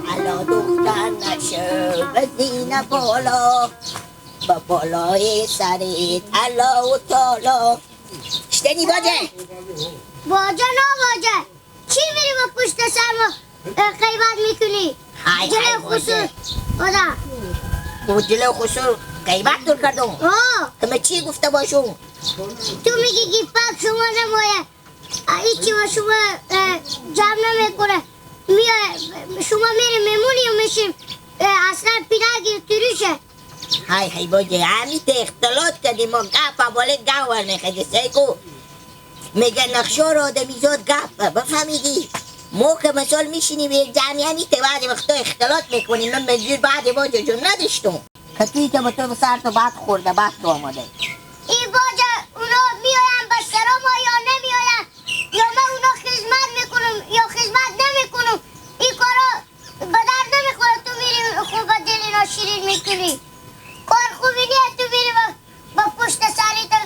حالا دختر نشه بزینه بالا با بالای سرت علا و تالا. شتنی باجه؟ باجه نه باجه چی میری با پشت سر ما غیبت میکنی؟ جلو خسور خدا او جلو خسور غیبت دور کردم. همه چی گفته باشون؟ تو میگی گیپک شما نمایه هیچی با شما جمع نمیکنه شما میری میمونی و میشیم اصلا پیرگی تروشه. های باجه همیت اختلاط کردیم ما گپ باله گوه نخیده سیکو میگه نقشه را آدمیزاد گپ بفهمیدی؟ ما که مثال میشینیم یک جمعی همیت بعد وقتا اختلاط میکنیم من منظور بعد باجه جون نداشتم که توی که با تو سر تو بد خورده بد تو آماده این باجه اونا میاین به سرا ما یا نمیاین یا من اونا خدمت میکنم یا خدمت نمیکنم این کارا به درد نمیخوره. تو میری خوب دل اینا شیرین میکنی کار خوبی نیست تو میری با پشت سری تا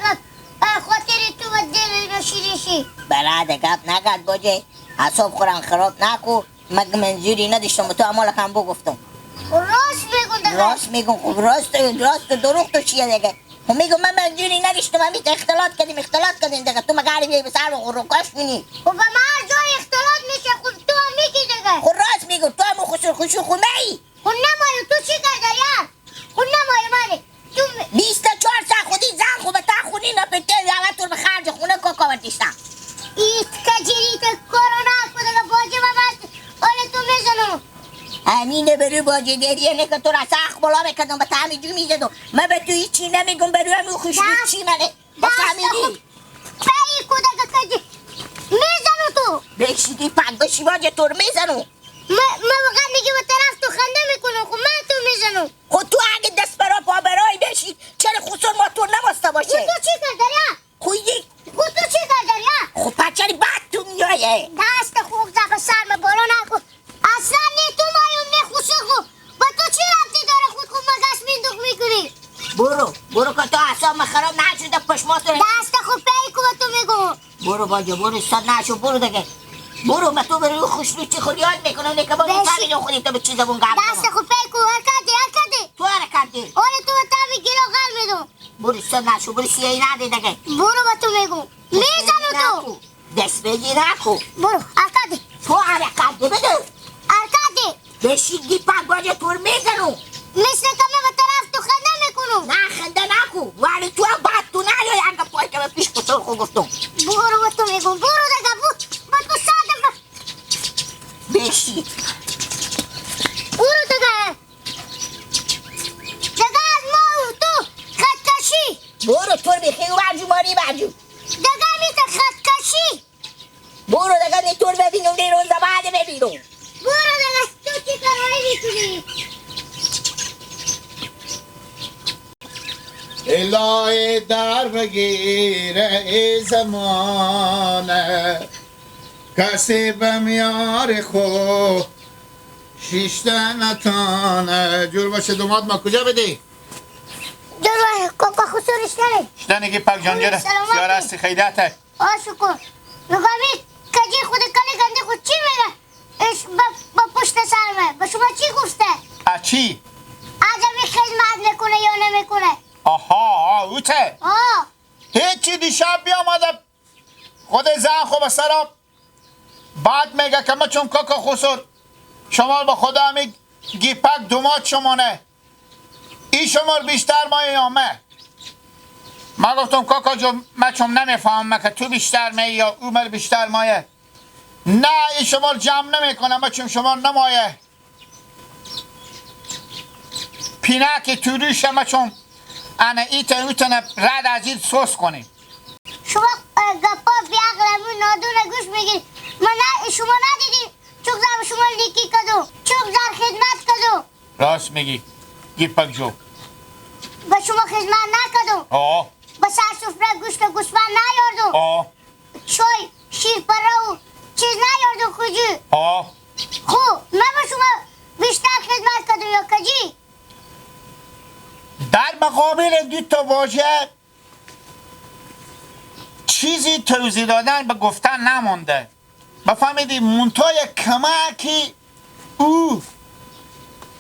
خاطری تو و دل اینا شیرین شی. براده گپ نگرد باجه حساب خورن خراب نکو مگه منظوری نداشتم با تو امال کم بگفتم. راست میگم دیگه راست میگم خب راست و دروغ تو چیه دیگه؟ خب میگم من منظوری نداشتم همیت اختلاط کردیم دیگه تو مگه بیای به سر و روکاش مینی. خب به هر جای اختلاط میشه خب تو هم میگی دیگه. خب راست میگم تو هم خسور خونه ای خب نمایی تو چی کرده یا؟ خب نمایی منی تو 24 ساعت خودی زن خوبه تا خونی نپته یاوه تو به خرج خونه کاکا ورتیستم ایت کجیری تا کرونا کده باجه من آله تو میزنم همینه برو باجه گریه نکن تو را سخت بلا بکردم به تا جو میزدم من به تو هیچی نمیگم برو همین خوشنو چی منه بفهمیدی؟ بایی کده کجی میزنم تو بشیدی پک بشی باجه تو رو میزنم من وقت میگی به طرف تو خنده میکنم خب من تو میزنم. خود تو اگه دست برا پا برای بشی چرا خسور موتور نباسته باشه؟ خود تو چی کرده یا؟ خویی خود تو چی کرده یا؟ خب پچری بد تو میایه دست خوب زبا سرم بالا نکن اصلا نی تو مایم نه خسور خوب با تو چی ربطی داره خود خوب مگس میندوخ میکنی؟ برو که تو اصلا خراب نشده پشماتو دست خوب پی که تو میگم برو باجه برو استاد نشو برو دیگه برو ما تو برو خوشلو چی خود یاد میکنم نکه با میتونی خودی تو به چیزمون گرد دست خوب پی که حرکتی تو حرکتی آره تو به تبی گیلو غل میدم برو استاد نشو برو سیایی نده دیگه برو با تو میگم میزنم تو دست بگی نکو برو حرکتی تو حرکتی بده حرکتی بشیدی پک باجه تو رو میزنم مثل که من به طرف تو خنده میکنم نه خنده نکو ولی تو هم باید تو نیایی انگه پای که به پیش کسر خود گفتم برو با تو میگم برو دیگه با تو ساده بشید برو دیگه از ما و تو خط کشی برو تو رو بخیو برجو ماری برجو دیگه میشه خط کشی برو دیگه می تو رو ببینم دی روز بعد ببینم برو دیگه تو چی کارایی میکنی الهی در بگیره ای زمانه کسی به میار خو شیشته نتانه. جور باشه دوماد ما کجا بدی؟ درو کوکا خسورش نره شتنگی پک جانجره سیار هستی خیلیته شکر نگامی کجی خود کلی گنده خود چی میگه اش با پشت سرمه به شما چی گفته؟ چی؟ آدمی خدمت میکنه یا نمیکنه آها اوته هیچی دیشب بیامده خود زن خوب سراب بعد میگه که ما چون کاکا خسور شما به خدا همی گیپک دومات شمانه ای شمار بیشتر مایه یا ما گفتم کاکا جو ما چون نمیفهم که تو بیشتر مایه یا عمر بیشتر مایه نه ای شمار جمع نمیکنه ما چون شمار نمایه پینک تو روش ما چون انا ایتن اوتن رد از این سوس کنیم شما گپا بیاقلمون نادونه گوش میگیری شما ندیدی چوک زر شما لیکی کدو چوک زر خدمت کدو راست میگی گیپک جو به شما خدمت نکدو به سر سفره گوشت گوسفند نیاردو چای شیر پره و چیز نیاردو کجی خوب من به شما بیشتر خدمت کدو یا کجی در مقابل دو تا واژه چیزی توضیح دادن به گفتن نمونده. بفهمیدی منتهای کمکی او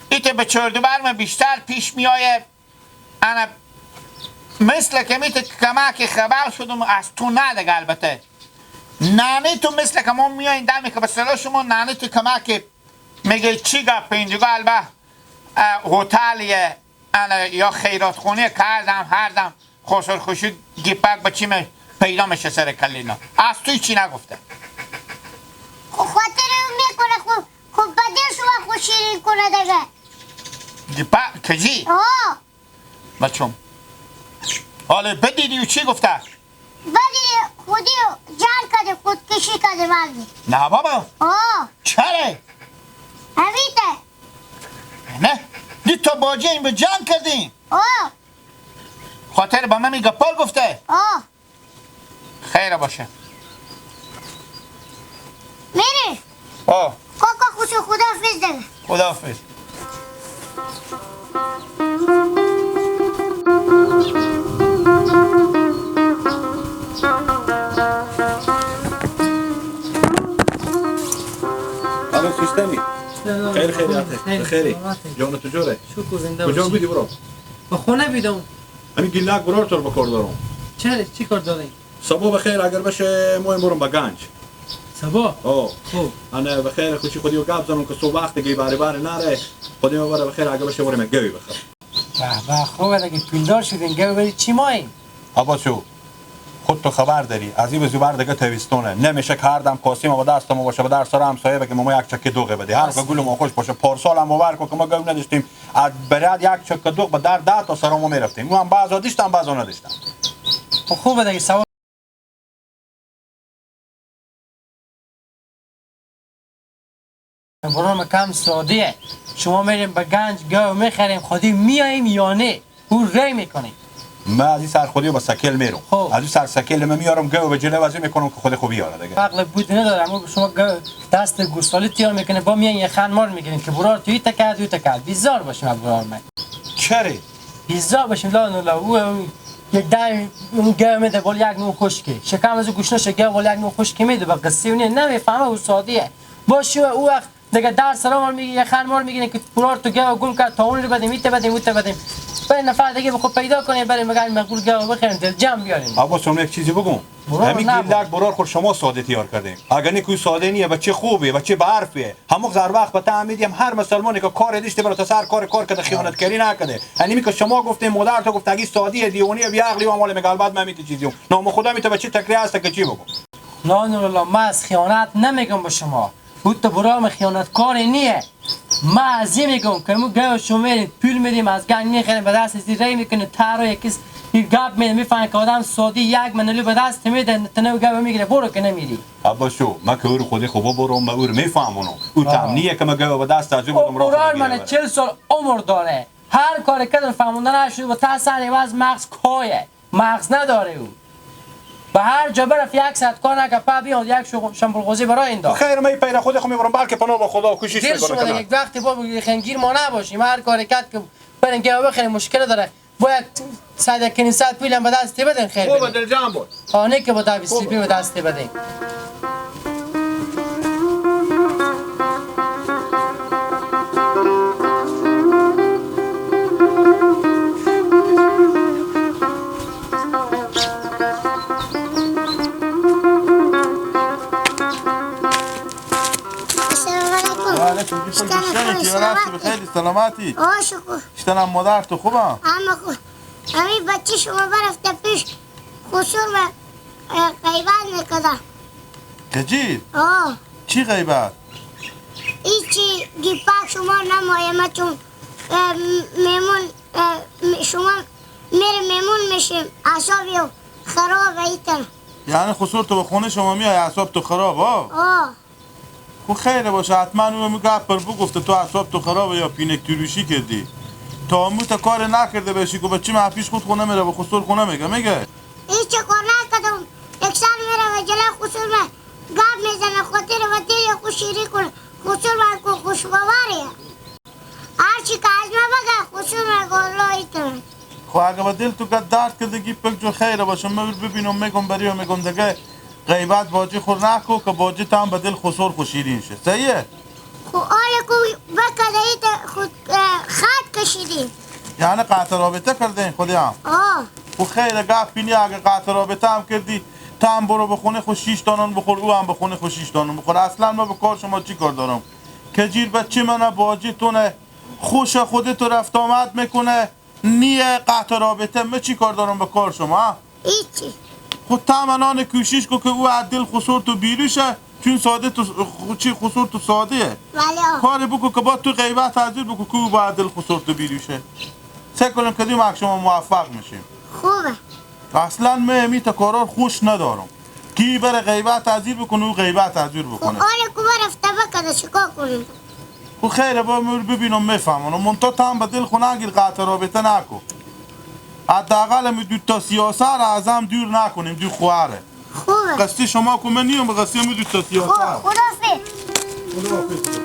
ایت به چردوبرم بیشتر پیش میایه. انا مثل که میت کمکی خبر شدم از تو ندگه. البته نانی تو مثل که ما میایین دمی که به صلاح شما نانی تو کمکی میگه چی گپ اینجا البته هتلیه یا خیرات خونه کردم هر دم خسر خوشی گیپک به چی پیدا میشه سر کلینا. از توی چی نگفته؟ خاطر میکنه خوب بدل شما خوش شیرین کنه دیگه. گیپک کجی؟ آه بچم حالا بدیدی و چی گفته؟ بدیدی خودی جان کده خودکشی کده مردی. نه بابا. آه چرا؟ همیته. نه دی تا باجه این به جان کردین. آه خاطر با من میگه پال گفته. آه خیره باشه. میری آه کاکا خوش خداحافظ دیگه. خداحافظ. الو سیستمی خیر خیریاته خیری جان تو جوره شکر زنده کجا باشی. بودی برو با خونه بیدم. همین گیلاک برو تو بکار دارم چرا چی کار داری؟ صبح بخیر اگر بشه مهم برم به گنج صبح اوه خوب انا بخیر خوشی خودی و گپ زنم که صبح وقت گی باره نره خودی ما بره بخیر اگر بشه برم گوی بخیر به خوبه دیگه پولدار شدین گه بری چی ماییم؟ عباسو خود تو خبر داری از این به زبر دیگه تویستونه نمیشه که هر دم کاسیم با دست ما باشه به در سر همسایه بگه ما یک چکه دوغه بده هر که گل ما خوش باشه پارسال هم باور کن که ما گوی نداشتیم از براد یک چکه دوغ به در 10 تا سرمو میرفتیم اون هم بعضا داشتم بعضا نداشتم خوبه دیگه صبح برام کم سادیه. شما میریم به گنج گاو میخریم خودی میاییم یا نه؟ او ری میکنیم. من از این سر خودی با سکل میرم خب. از این سر سکل من میارم گاو به جلو وزی میکنم که خود خوبی بیاره دیگه عقل بود نداره اما شما دست گوسالی تیار میکنه با میان یه خانمار میگیرین که برار توی تکاد بیزار باشیم از برار من چری بیزار باشیم لا او یک دای اون گاو میده بول یک نو خشکی شکم از گوشنش گاو بول یک نو خشکی میده با قصه اون نمیفهمه او سادیه باشه او وقت دیگه در سلام میگه یه خانمار میگیرین که برار تو گاو گل کرد تا اون رو بدیم بدیم برای نفر دیگه بخو پیدا کنیم برای مگن مقبول گاو بخریم دل جمع بیاریم. ابا شما یک چیزی بگم همین گیلک برار خود شما ساده تیار کردیم اگر نیکوی ساده نیه بچه خوبه بچه به حرفیه همون زر وقت به تعمیدیم هر مسلمانی که کار داشته برای سر کار کرده خیانت کاری نکرده یعنی که شما گفتیم مادر تو گفت اگه سادیه دیونی بی عقلی و مال میگه بعد من میت چیزی نام خدا میته بچه تکریه است که چی بگم لا نور ما از خیانت نمیگم با شما بود تو برام خیانتکاری نیه ما از این میگم که ما گاو شما میریم پول میدیم از گنج میخریم به دست ازی ری میکنه تر و یکیز یک گپ میده میفهمه که آدم سادی یک منولی به دست میده تنو گاو میگیره برو که نمیری. ابا شو ما که او خودی خوبا برم ما او میفهمونم او تامنیه که ما گاو به دست از او بدم قرار من 40 سال عمر داره هر کاری که فهموندن نشده با تاثیر از مغز کایه مغز نداره او به هر جا برفت یک ساعت کار نکه پا بیاد یک شنبرغوزی برای این داد خیر می پیدا خود میبرم بلکه پناه با خدا کوشش میکنم یک وقتی با خنگیر ما نباشیم هر کاری کرد که برین گاو بخریم مشکل داره باید صد کنیسات پولم به دست بدین خیر خوبه دل جان بود آنه که با دست به دست بدین. خیلی سلامتی آه شکر اشتنم مادر تو خوبم اما خوب همین بچه شما برفته پیش خسور و غیبت میکده کجی آه چی غیبت ایچی گیپاک شما نمایمه چون میمون شما میره میمون میشیم اعصابی و خراب ایتن یعنی خسور تو به خونه شما میای اعصاب تو خراب ها خب خیره باشه حتما اون میگه پر گفته تو اعصاب تو خرابه یا پینک تروشی کردی تا تا کار نکرده بشی که بچه محفیش خود خونه میره به خسور خونه میگه هیچ چه کار نکردم یکسر میره و جلو خسور من گاب میزنه خاطر و دیر خوش شیری کنه خسور من که خوشباوریه هرچی که از ما بگه خصوص مگالایی تو خب اگه به دل تو که درد کردگی پک جو خیره باشه من ببینم میگم بری و میگم دیگه غیبت باجی خور نکو که باجی تا هم به دل خسور خوشیرین شه صحیحه؟ خب آیا که بکده ایت خود خط کشیدی یعنی قطع رابطه کردین خودی هم آه خب خیره گفت بینی اگه قطع رابطه هم کردی تا هم برو بخونه خود 6 دانون بخور او هم بخونه خود 6 دانون بخور اصلا ما به کار شما چی کار دارم که جیر بچه منه باجی تونه خوش خودت رو رفت آمد میکنه نیه قطع رابطه من چی کار دارم به کار شما ایچی خود تمنان کوشش کو که او عدل خسور تو بیروشه چون ساده تو چی خسور تو سادهه ولی کار بکو که با تو غیبت حاضر بکو که او با عدل خسور تو بیروشه سه کنم کدیم اگه شما موفق میشیم خوبه اصلا من می تا کارار خوش ندارم کی بره غیبت حاضر بکنه او غیبت حاضر خب بکنه آیا که رفته بکده چیکار کنیم خب خیره با ببینم میفهمم منتا تا هم به دل خونه نگیر قطع رابطه نکن حداقل می دو تا سیاسه را از هم دور نکنیم دو خواهره خوبه قصدی شما که من نیم به قصدی می دو تا سیاسه خدافظ خداحافظ